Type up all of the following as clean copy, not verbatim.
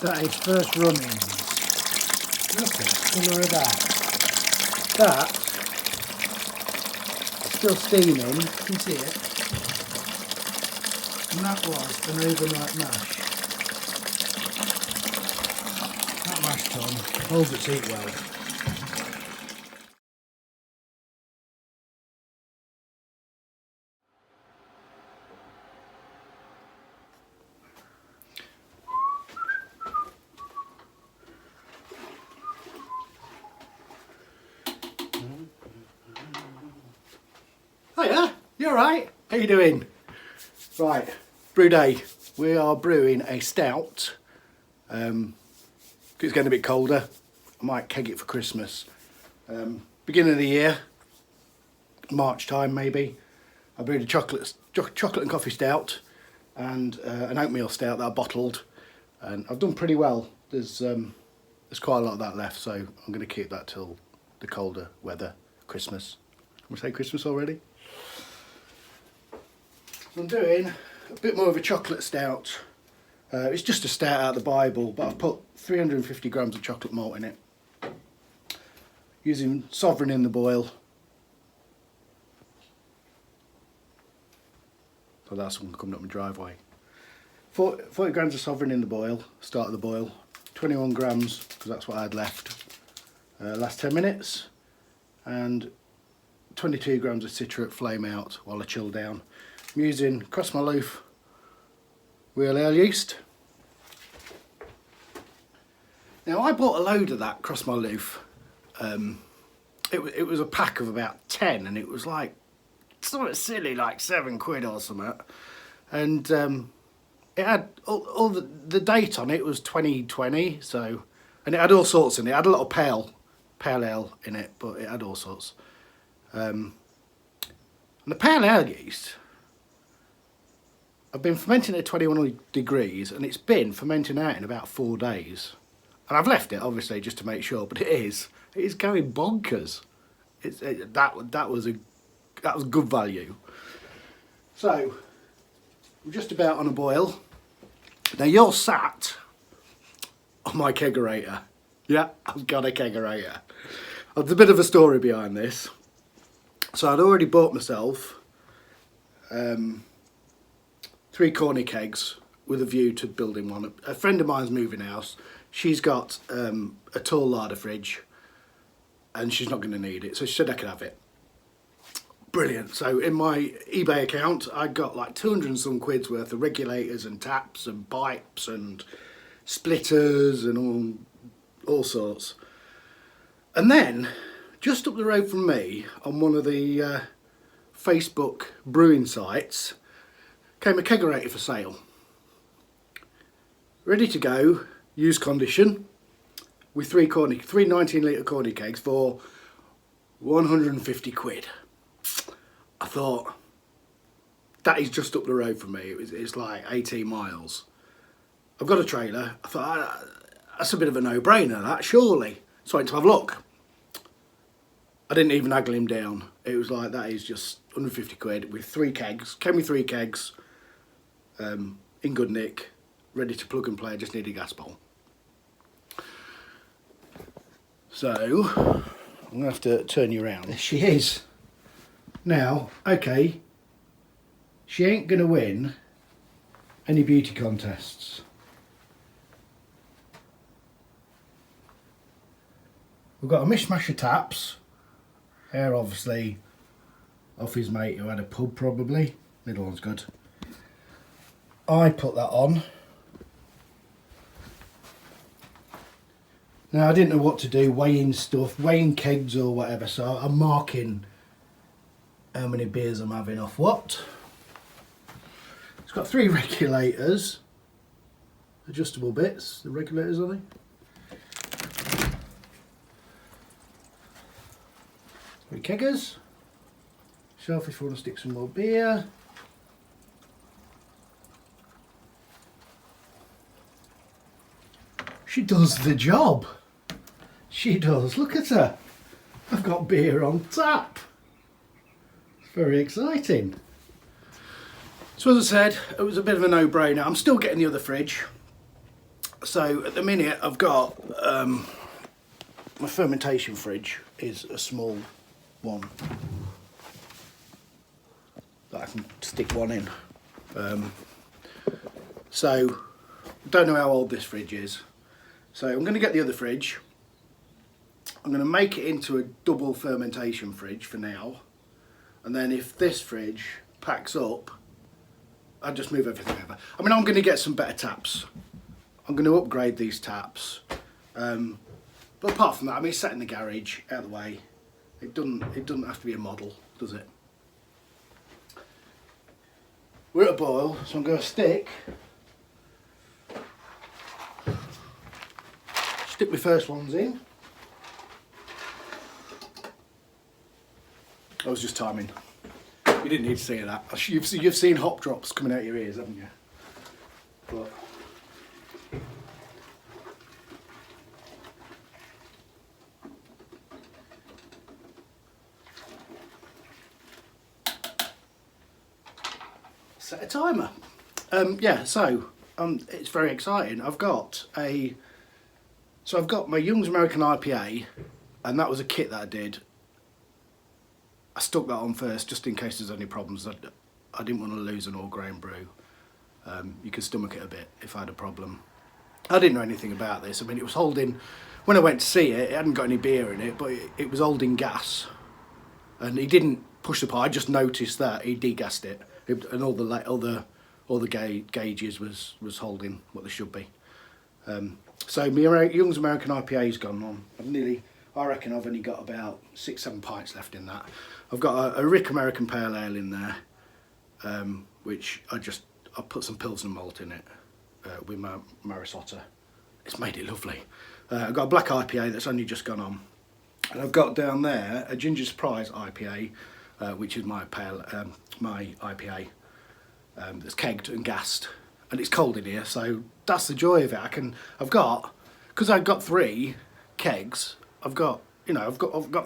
started first runnings. Look at the colour of that. That is still steaming, you can see it. And that was an overnight mash. That mash tun holds its heat well. Hiya, you alright? How you doing? Right, brew day. We are brewing a stout. It's getting a bit colder. I might keg it for Christmas. Beginning of the year, March time maybe. I brewed a chocolate and coffee stout and an oatmeal stout that I bottled, and I've done pretty well. There's quite a lot of that left, so I'm going to keep that till the colder weather, Christmas. Can we say Christmas already? I'm doing a bit more of a chocolate stout. It's just a stout out of the Bible, but I've put 350 grams of chocolate malt in it. Using Sovereign in the boil. So that's one coming up my driveway. 40 grams of Sovereign in the boil, start of the boil. 21 grams, because that's what I had left. Last 10 minutes. And 22 grams of citric flame out while I chill down. I'm using Cross My Loaf real ale yeast. Now I bought a load of that Cross My Loaf. It was a pack of about 10, and it was like something silly, like £7 or something. And it had all the date on it was 2020. So, and it had all sorts in it. It had a lot of pale ale in it, but it had all sorts. And the pale ale yeast, I've been fermenting at 21 degrees, and it's been fermenting out in about 4 days. And I've left it, obviously, just to make sure, but it is going bonkers. That was good value. So we're just about on a boil. Now you're sat on my kegerator. Yeah, I've got a kegerator. There's a bit of a story behind this. So I'd already bought myself 3 corny kegs with a view to building one. A friend of mine's moving house. She's got a tall larder fridge, and she's not going to need it, so she said I could have it. Brilliant. So in my eBay account, I got like 200 and some quid's worth of regulators and taps and pipes and splitters and all sorts. And then, just up the road from me, on one of the Facebook brewing sites, came a kegerator for sale. Ready to go, used condition, with 3 19-litre corny kegs for 150 quid. I thought, that is just up the road from me. It's like 18 miles. I've got a trailer. I thought, that's a bit of a no-brainer, that, surely. So I went to have a look. I didn't even haggle him down. It was like, that is just 150 quid with 3 kegs. Came with 3 kegs, in good nick, ready to plug and play. I just need a gas bowl. So, I'm going to have to turn you around. There she is. Now, okay, she ain't going to win any beauty contests. We've got a mishmash of taps. Hair obviously off his mate who had a pub probably. Middle one's good. I put that on. Now I didn't know what to do, weighing stuff, weighing kegs or whatever, so I'm marking how many beers I'm having off what. It's got 3 regulators, adjustable bits, the regulators are they? 3 keggers, shelf if you want to stick some more beer. She does the job. She does. Look at her. I've got beer on tap. It's very exciting. So as I said, it was a bit of a no-brainer. I'm still getting the other fridge. So at the minute I've got my fermentation fridge is a small one that I can stick one in. So don't know how old this fridge is. So I'm going to get the other fridge. I'm going to make it into a double fermentation fridge for now. And then if this fridge packs up, I'll just move everything over. I mean, I'm going to get some better taps. I'm going to upgrade these taps. But apart from that, I mean, it's set in the garage, out of the way. It doesn't have to be a model, does it? We're at a boil, so I'm going to stick my first ones in. I was just timing. You didn't need to see that. You've seen hop drops coming out your ears, haven't you? But set a timer. Yeah, so it's very exciting. I've got my Young's American IPA, and that was a kit that I did. I stuck that on first just in case there's any problems. I didn't want to lose an all grain brew. You could stomach it a bit if I had a problem. I didn't know anything about this. I mean, it was holding, when I went to see it, it hadn't got any beer in it, but it was holding gas. And he didn't push the pipe, I just noticed that he degassed it. And all the gauges was holding what they should be. So my Young's American IPA's gone on. I reckon I've only got about 6-7 pints left in that. I've got a Rick American Pale Ale in there, which I put some Pilsner malt in it with my Marisotta. It's made it lovely. I've got a black IPA that's only just gone on. And I've got down there a Ginger Surprise IPA, which is my IPA that's kegged and gassed. And it's cold in here, so that's the joy of it. Because I've got 3 kegs, I've got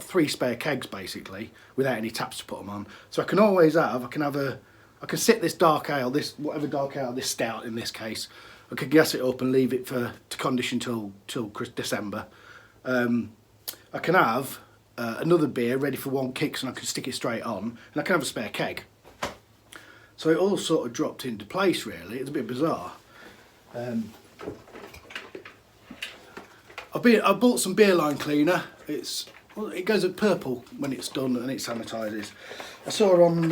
3 spare kegs basically, without any taps to put them on. So I can sit this dark ale, whatever dark ale, this stout in this case, I could gas it up and leave it to condition till December. I can have another beer ready for 1 kick, and I can stick it straight on, and I can have a spare keg. So it all sort of dropped into place really. It's a bit bizarre. I bought some beer line cleaner. It goes at purple when it's done and it sanitises. I saw on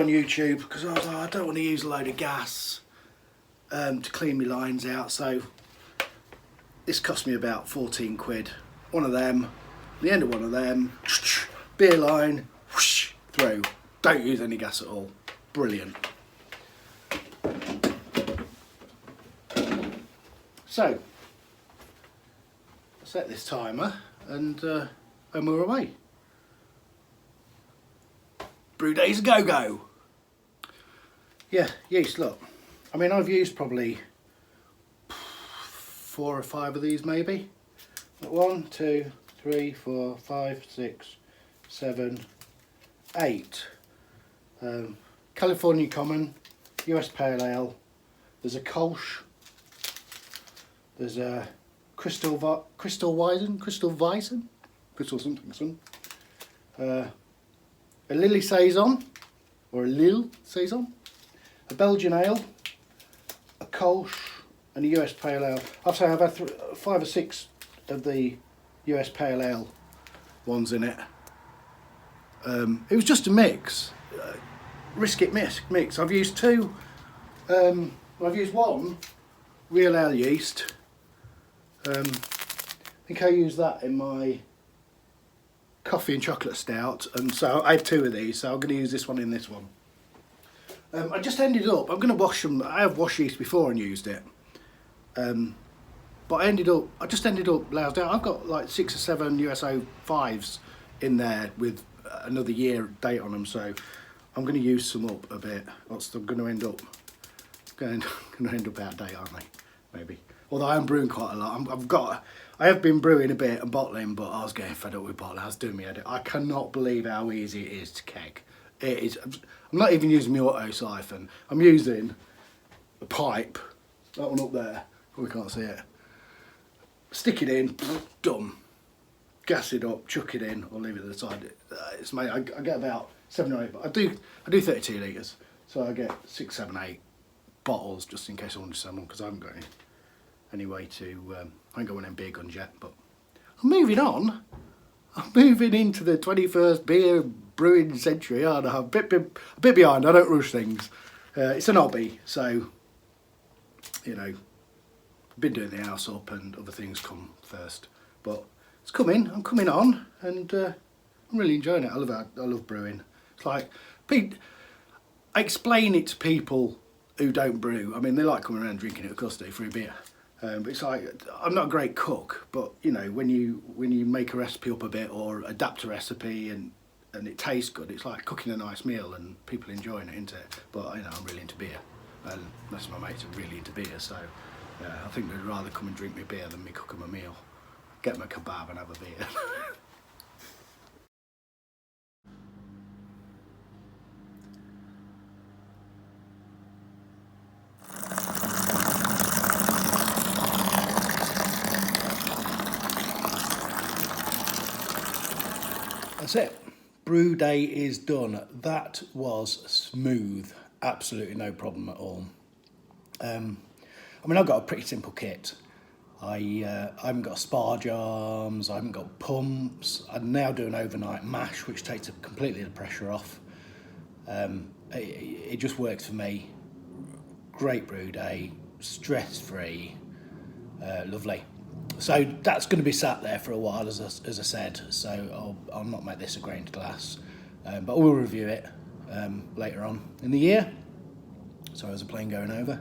YouTube because I was like, I don't want to use a load of gas to clean my lines out. So this cost me about 14 quid. One of them, the end of one of them, beer line, whoosh, through. Don't use any gas at all. Brilliant. So set this timer and we're away. Brew days go. Yeah, yeast, look. I mean, I've used probably 4 or 5 of these maybe. 1, 2, 3, 4, 5, 6, 7, 8. California Common, US Pale Ale. There's a Kolsch. There's a Crystal something. A Lily Saison, or a Lille Saison. A Belgian Ale. A Kolsch, and a US Pale Ale. I've had 5 or 6 of the US Pale Ale ones in it. It was just a mix. Risk it mix. I've used 2. I've used 1 real ale yeast. I think I used that in my coffee and chocolate stout, and so I had 2 of these. So I'm going to use this one in this one. I just ended up. I'm going to wash them. I have washed yeast before and used it, but I just ended up loused out. I've got like 6 or 7 USO 5s in there with another year date on them, so I'm going to use some up a bit. I'm going to end up out of date, aren't they? Maybe. Although I am brewing quite a lot. I have been brewing a bit and bottling, but I was getting fed up with bottling. I was doing my head. I cannot believe how easy it is to keg. It is. I'm not even using my auto siphon. I'm using a pipe That one up there, we can't see it. Stick it in, done. Gas it up, chuck it in, or leave it to the side. It's made. I get about 7 or 8. But I do 32 litres, so I get 6, 7, 8 bottles just in case I want to sell them because I haven't got any way to. I ain't got one of them beer guns yet. But I'm moving on. I'm moving into the 21st beer brewing century. I'm a bit behind. I don't rush things. It's an hobby, so you know. I've been doing the house up and other things come first, but it's coming. I'm coming on, and I'm really enjoying it. I love brewing. It's like I explain it to people who don't brew. I mean, they like coming around drinking it, of course, they free beer. But it's like I'm not a great cook, but you know, when you make a recipe up a bit or adapt a recipe and it tastes good, it's like cooking a nice meal and people enjoying it, isn't it? But you know, I'm really into beer, and most of my mates are really into beer, so. I think they'd rather come and drink me beer than me cook them a meal. Get them a kebab and have a beer. That's it. Brew day is done. That was smooth. Absolutely no problem at all. I mean, I've got a pretty simple kit. I haven't got spar arms, I haven't got pumps. I now do an overnight mash, which takes completely the pressure off. It just works for me. Great brew day, stress-free, lovely. So that's going to be sat there for a while, as I said. So I'll not make this a grained glass, but we'll review it later on in the year. Sorry, there's a plane going over.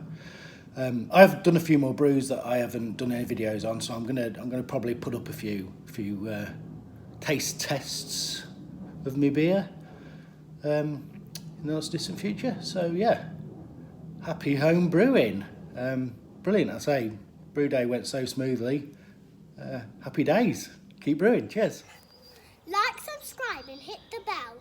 I have done a few more brews that I haven't done any videos on, so I'm gonna probably put up a few taste tests of my beer in the not distant future. So yeah, happy home brewing. Brilliant, I say. Brew day went so smoothly. Happy days. Keep brewing. Cheers. Like, subscribe and hit the bell.